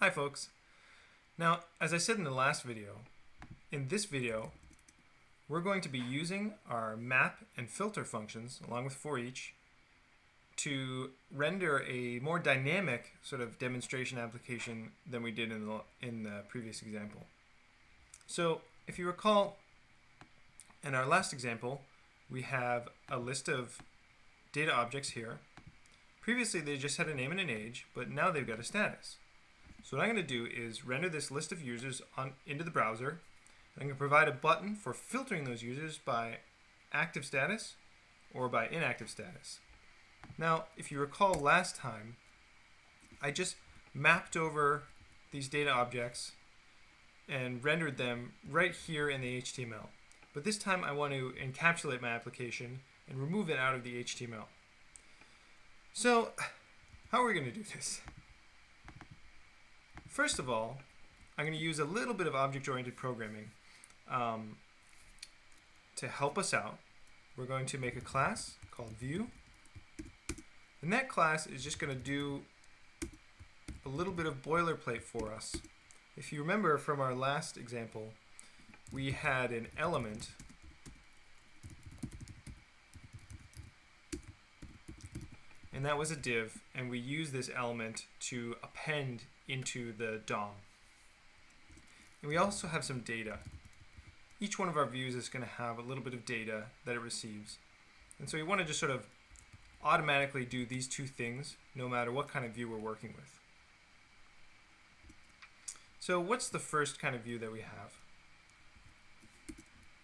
Hi folks. Now, as I said in the last video, in this video we're going to be using our map and filter functions along with forEach to render a more dynamic sort of demonstration application than we did in the previous example. So if you recall, in our last example we have a list of data objects here. Previously they just had a name and an age, but now they've got a status. So what I'm going to do is render this list of users into the browser. I'm going to provide a button for filtering those users by active status or by inactive status. Now, if you recall last time, I just mapped over these data objects and rendered them right here in the HTML. But this time I want to encapsulate my application and remove it out of the HTML. So, how are we going to do this? First of all, I'm going to use a little bit of object-oriented programming to help us out. We're going to make a class called View. And that class is just going to do a little bit of boilerplate for us. If you remember from our last example, we had an element and that was a div, and we use this element to append into the DOM. And we also have some data. Each one of our views is going to have a little bit of data that it receives. And so we want to just sort of automatically do these two things no matter what kind of view we're working with. So what's the first kind of view that we have?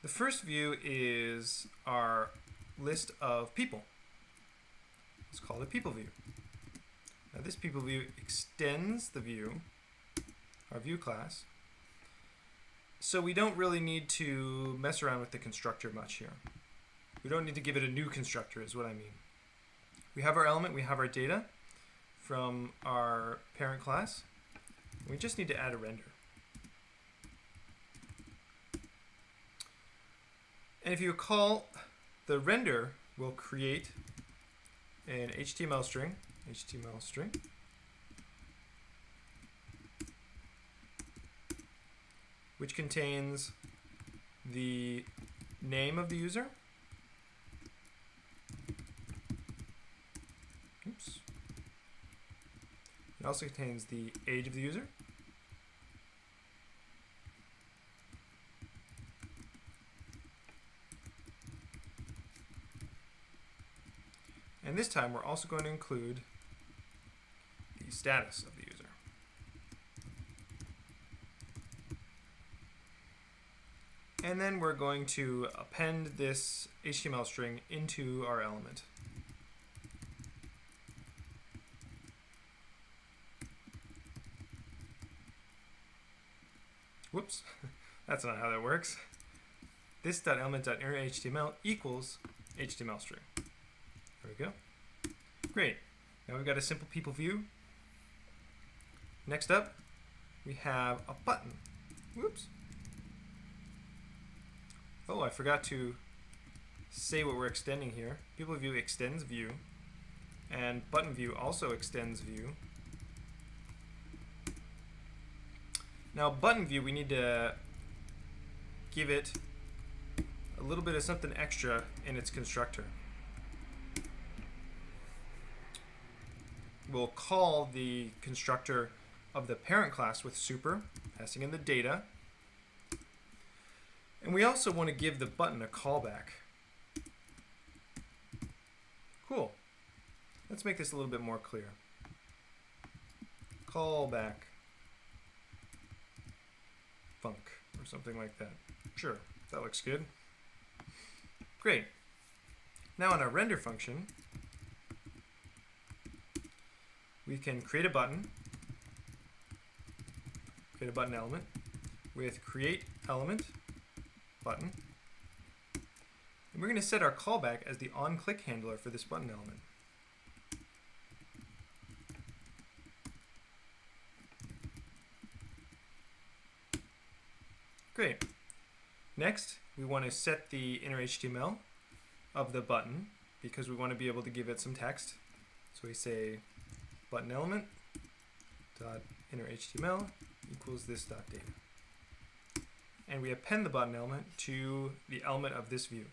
The first view is our list of people. Let's call it a people view. Now this people view extends the view, our view class, so we don't really need to mess around with the constructor much here. We don't need to give it a new constructor is what I mean. We have our element, we have our data from our parent class. We just need to add a render. And if you recall, the render will create an HTML string, which contains the name of the user. Oops. It also contains the age of the user. And this time we're also going to include the status of the user. And then we're going to append this HTML string into our element. Whoops, that's not how that works. This.element.innerhtml equals HTML string. There we go. Great. Now we've got a simple people view. Next up, we have a button. Whoops. Oh, I forgot to say what we're extending here. People view extends view, and button view also extends view. Now button view, we need to give it a little bit of something extra in its constructor. We'll call the constructor of the parent class with super, passing in the data. And we also want to give the button a callback. Cool. Let's make this a little bit more clear. Callback func or something like that. Sure, that looks good. Great. Now in our render function, we can create a button element with create element button. And we're going to set our callback as the onClick handler for this button element. Great. Next, we want to set the inner HTML of the button because we want to be able to give it some text. So we say button element dot Innerhtml equals this.data. And we append the button element to the element of this view.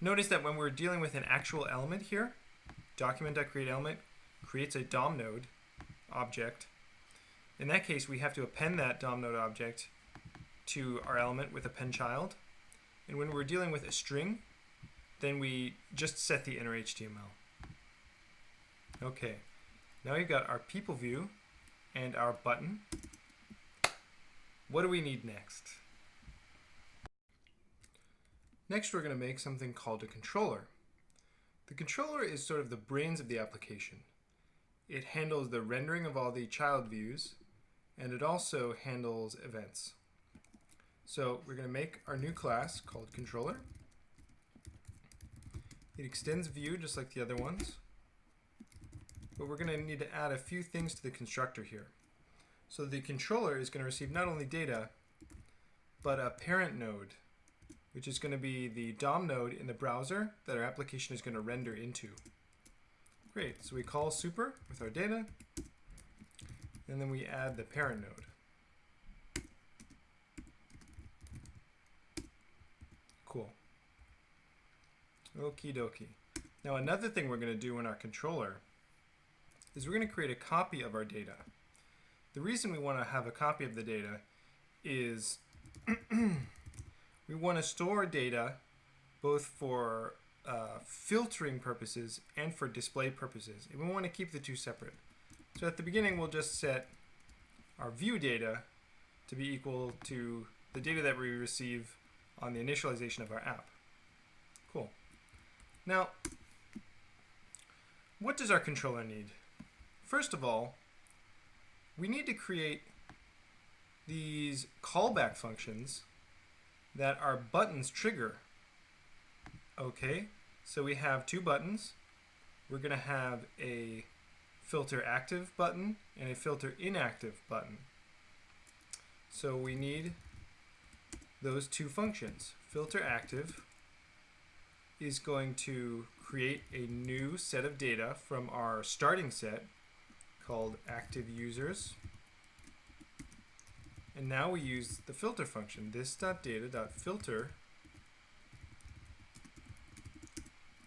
Notice that when we're dealing with an actual element here, document.createElement creates a DOM node object. In that case, we have to append that DOM node object to our element with append child. And when we're dealing with a string, then we just set the Innerhtml. Okay, now we've got our people view and our button. What do we need next? Next, we're going to make something called a controller. The controller is sort of the brains of the application. It handles the rendering of all the child views, and it also handles events. So we're going to make our new class called controller. It extends view just like the other ones, but we're going to need to add a few things to the constructor here. So the controller is going to receive not only data, but a parent node, which is going to be the DOM node in the browser that our application is going to render into. Great, so we call super with our data, and then we add the parent node. Cool. Okie dokie. Now another thing we're going to do in our controller is we're going to create a copy of our data. The reason we want to have a copy of the data is we want to store data both for filtering purposes and for display purposes. And we want to keep the two separate. So at the beginning, we'll just set our view data to be equal to the data that we receive on the initialization of our app. Cool. Now, what does our controller need? First of all, we need to create these callback functions that our buttons trigger. Okay, so we have two buttons. We're going to have a filter active button and a filter inactive button. So we need those two functions. Filter active is going to create a new set of data from our starting set called active users. And now we use the filter function, this.data.filter,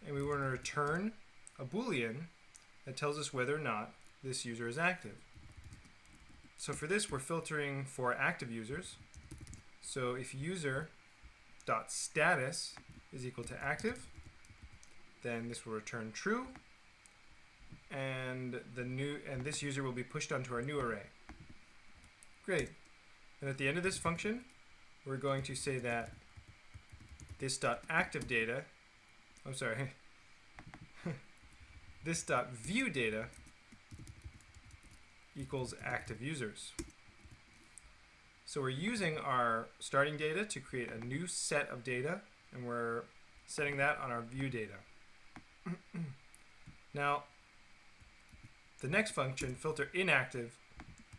and we want to return a Boolean that tells us whether or not this user is active. So for this, we're filtering for active users. So if user.status is equal to active, then this will return true, and this user will be pushed onto our new array. Great. And at the end of this function, we're going to say that this.activeData, this.viewData equals active users. So we're using our starting data to create a new set of data, and we're setting that on our view data. Now, the next function, filter inactive,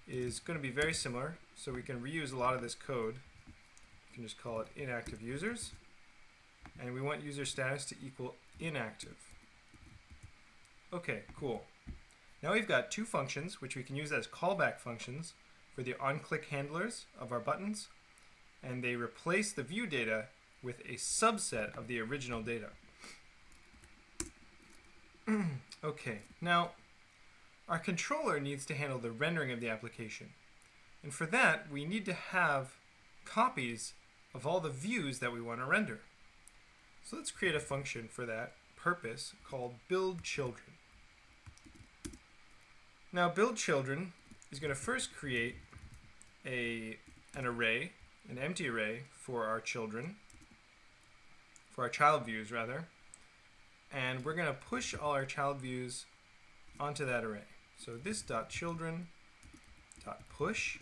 is going to be very similar, so we can reuse a lot of this code. You can just call it inactive users, and we want user status to equal inactive. Okay, cool. Now we've got two functions which we can use as callback functions for the on-click handlers of our buttons, and they replace the view data with a subset of the original data. Okay, now our controller needs to handle the rendering of the application. And for that, we need to have copies of all the views that we want to render. So let's create a function for that purpose called buildChildren. Now buildChildren is going to first create an array, an empty array for our children, for our child views rather, and we're going to push all our child views onto that array. So this.children.push.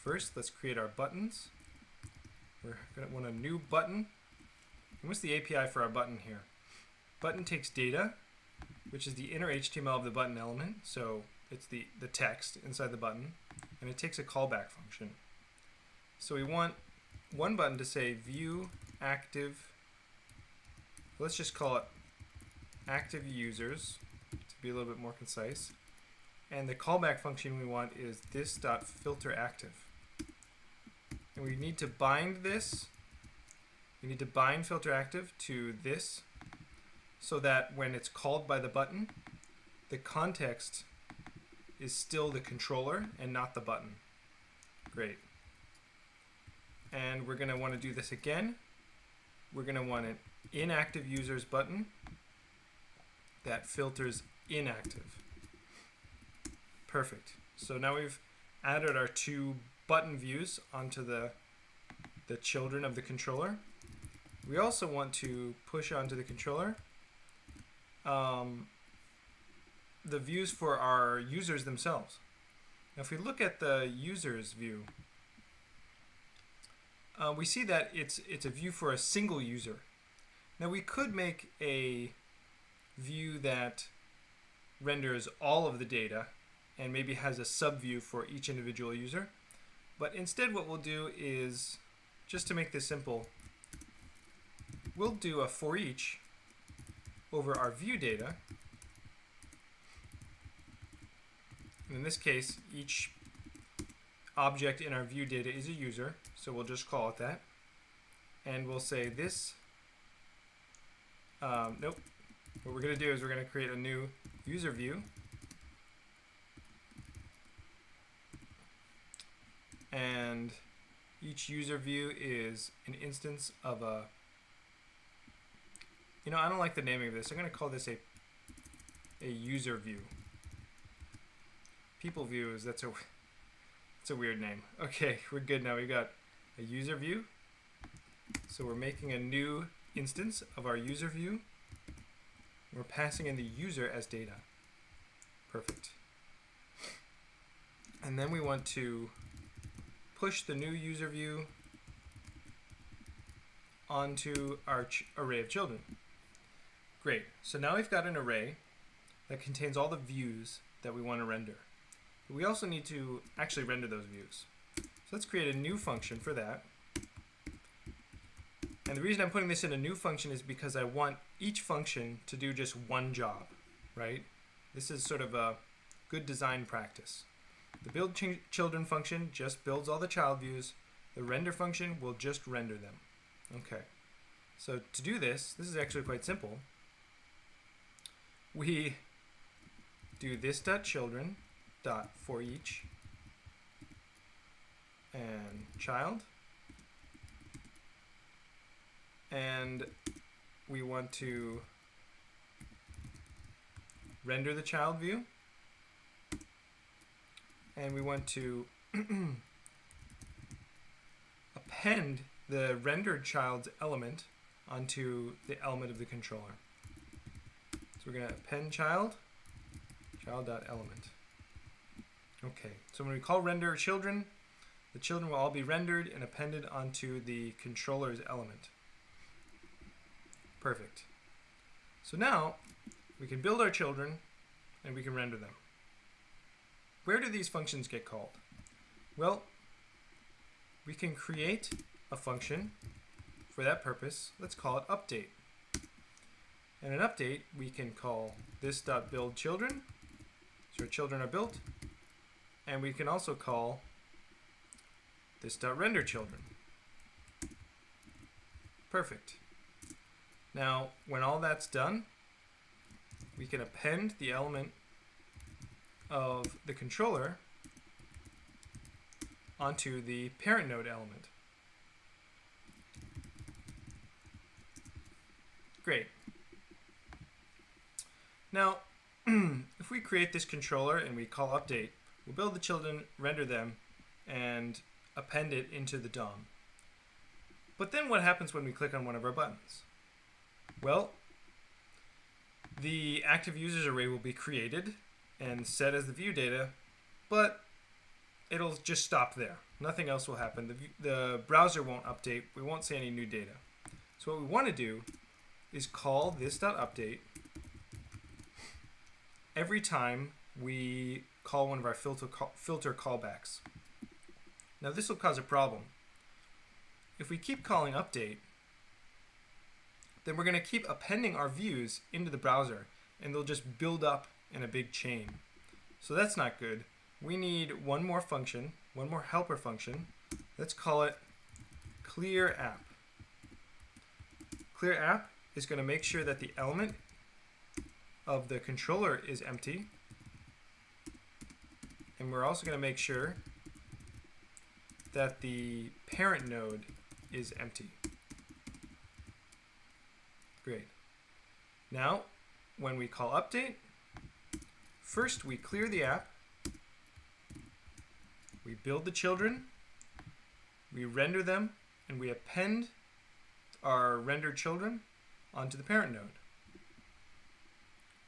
First, let's create our buttons. We're going to want a new button. And what's the API for our button here? Button takes data, which is the inner HTML of the button element. So it's the text inside the button. And it takes a callback function. So we want one button to say view active Let's just call it active users to be a little bit more concise. And the callback function we want is this.filterActive. And we need to bind this. We need to bind filterActive to this so that when it's called by the button, the context is still the controller and not the button. Great. And we're going to want to do this again. We're going to want an inactive users button that filters inactive. Perfect. So now we've added our two button views onto the children of the controller. We also want to push onto the controller the views for our users themselves. Now if we look at the users view, we see that it's a view for a single user. Now we could make a view that renders all of the data and maybe has a subview for each individual user. But instead what we'll do is, just to make this simple, we'll do a forEach over our view data. And in this case, each object in our view data is a user, so we'll just call it that. And we'll say this, nope. What we're going to do is we're going to create a new user view. And each user view is an instance of a, I don't like the naming of this. I'm going to call this a user view. People view is, it's a weird name. Okay, we're good now. We've got a user view. So we're making a new instance of our user view. We're passing in the user as data. Perfect. And then we want to push the new user view onto our array of children. Great. So now we've got an array that contains all the views that we want to render. But we also need to actually render those views. So let's create a new function for that. And the reason I'm putting this in a new function is because I want each function to do just one job, right? This is sort of a good design practice. The build children function just builds all the child views. The render function will just render them. Okay. So to do this is actually quite simple. We do this.children.forEach and child. And we want to render the child view. And we want to append the rendered child's element onto the element of the controller. So we're going to append child.element. Okay, so when we call render children, the children will all be rendered and appended onto the controller's element. Perfect. So now we can build our children and we can render them. Where do these functions get called? Well, we can create a function for that purpose. Let's call it update. And an update we can call this.buildChildren, so our children are built, and we can also call this.renderChildren. Perfect. Now, when all that's done, we can append the element of the controller onto the parent node element. Great. Now, if we create this controller and we call update, we'll build the children, render them, and append it into the DOM. But then what happens when we click on one of our buttons? Well, the active users array will be created and set as the view data, but it'll just stop there. Nothing else will happen. The browser won't update. We won't see any new data. So what we want to do is call this.update every time we call one of our filter callbacks. Now this will cause a problem. If we keep calling update, then we're going to keep appending our views into the browser, and they'll just build up in a big chain. So that's not good. We need one more function, one more helper function. Let's call it clearApp. ClearApp is going to make sure that the element of the controller is empty. And we're also going to make sure that the parent node is empty. Great. Now, when we call update, first we clear the app, we build the children, we render them, and we append our rendered children onto the parent node.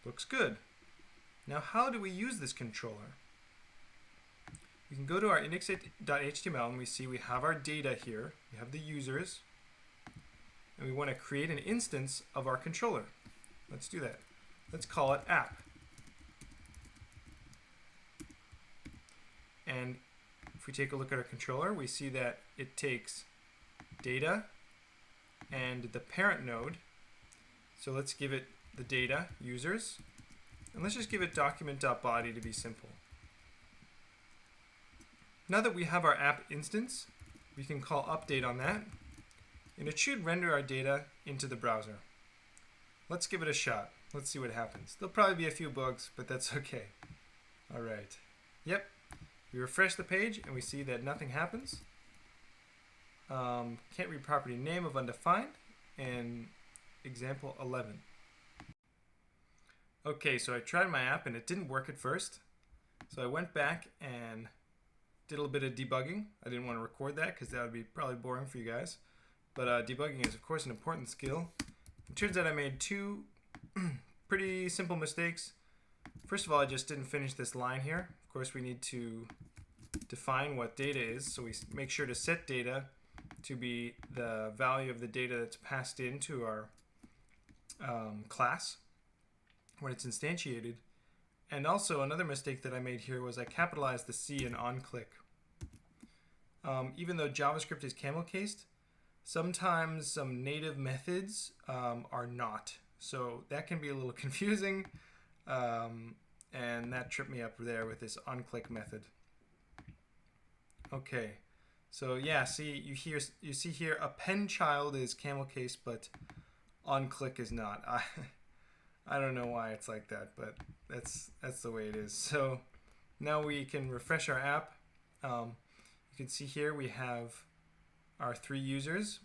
Looks good. Now, how do we use this controller? We can go to our index.html and we see we have our data here. We have the users. And we want to create an instance of our controller. Let's do that. Let's call it app. And if we take a look at our controller, we see that it takes data and the parent node. So let's give it the data, users. And let's just give it document.body to be simple. Now that we have our app instance, we can call update on that, and it should render our data into the browser. Let's give it a shot. Let's see what happens. There'll probably be a few bugs, but that's okay. All right. Yep. We refresh the page, and we see that nothing happens. Can't read property name of undefined, and example 11. Okay, so I tried my app, and it didn't work at first. So I went back and did a little bit of debugging. I didn't want to record that because that would be probably boring for you guys. But debugging is, of course, an important skill. It turns out I made two pretty simple mistakes. First of all, I just didn't finish this line here. Of course, we need to define what data is. So we make sure to set data to be the value of the data that's passed into our class when it's instantiated. And also another mistake that I made here was I capitalized the C in onClick. Even though JavaScript is camel-cased, sometimes some native methods are not. So that can be a little confusing, and that tripped me up there with this onClick method. Okay, so yeah, see you see here append child is camel-cased, but onClick is not. I don't know why it's like that, but that's the way it is. So now we can refresh our app. You can see here we have our 3 users.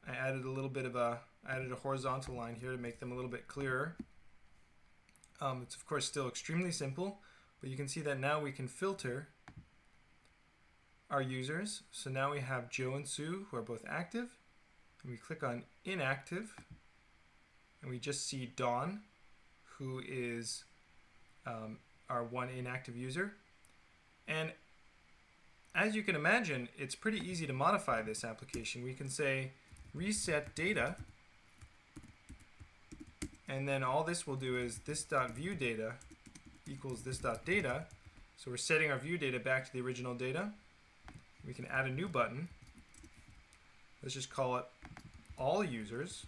I added a little bit of a horizontal line here to make them a little bit clearer. It's of course still extremely simple, but you can see that now we can filter our users. So now we have Joe and Sue who are both active, and we click on inactive, and we just see Dawn, who is our one inactive user. And as you can imagine, it's pretty easy to modify this application. We can say reset data, and then all this will do is this.viewData equals this.data. So we're setting our view data back to the original data. We can add a new button. Let's just call it all users,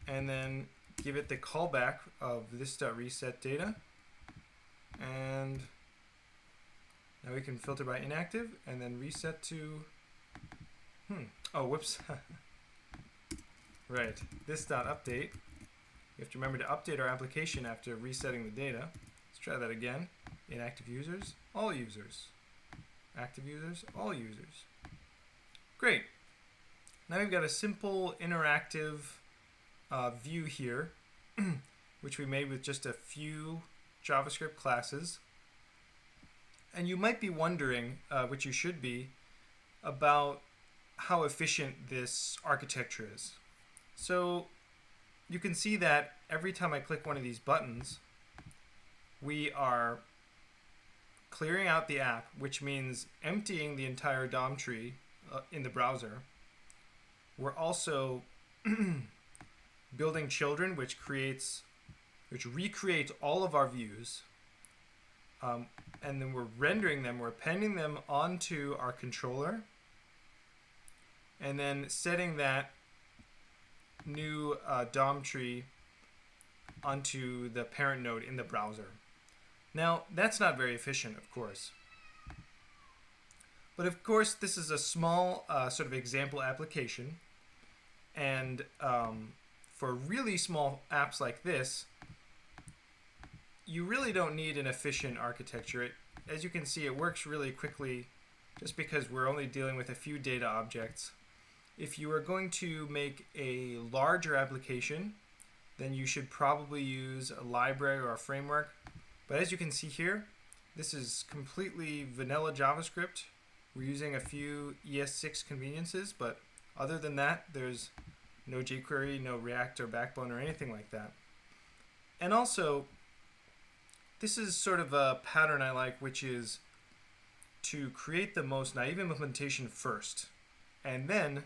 and then give it the callback of this.reset data. And now we can filter by inactive and then reset to, oh, whoops. Right, this.update. We have to remember to update our application after resetting the data. Let's try that again. Inactive users, all users. Active users, all users. Great. Now we've got a simple interactive view here, which we made with just a few JavaScript classes. And you might be wondering, which you should be, about how efficient this architecture is. So you can see that every time I click one of these buttons, we are clearing out the app, which means emptying the entire DOM tree in the browser. We're also building children, which recreates all of our views. And then we're rendering them, we're appending them onto our controller, and then setting that new DOM tree onto the parent node in the browser. Now, that's not very efficient, of course. But of course, this is a small sort of example application. And for really small apps like this, you really don't need an efficient architecture. As you can see, it works really quickly just because we're only dealing with a few data objects. If you are going to make a larger application, then you should probably use a library or a framework. But as you can see here, this is completely vanilla JavaScript. We're using a few ES6 conveniences, but other than that, there's no jQuery, no React or Backbone or anything like that. And also, this is sort of a pattern I like, which is to create the most naive implementation first, and then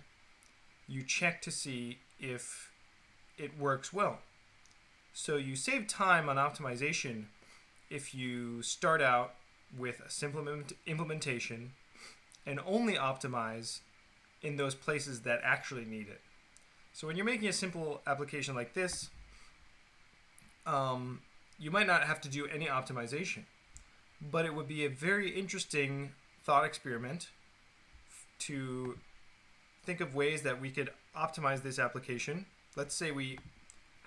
you check to see if it works well. So you save time on optimization if you start out with a simple implementation and only optimize in those places that actually need it. So when you're making a simple application like this, you might not have to do any optimization, but it would be a very interesting thought experiment to think of ways that we could optimize this application. Let's say we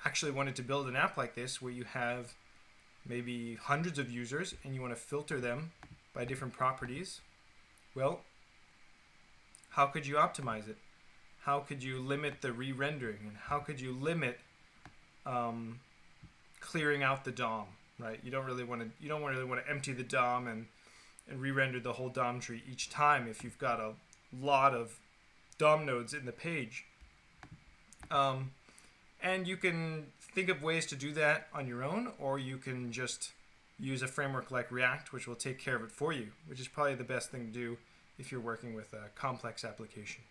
actually wanted to build an app like this where you have maybe hundreds of users and you want to filter them by different properties. Well, how could you optimize it? How could you limit the re-rendering? And how could you limit clearing out the DOM, right? You don't really want to empty the DOM and re-render the whole DOM tree each time if you've got a lot of DOM nodes in the page. And you can think of ways to do that on your own, or you can just use a framework like React, which will take care of it for you, which is probably the best thing to do if you're working with a complex application.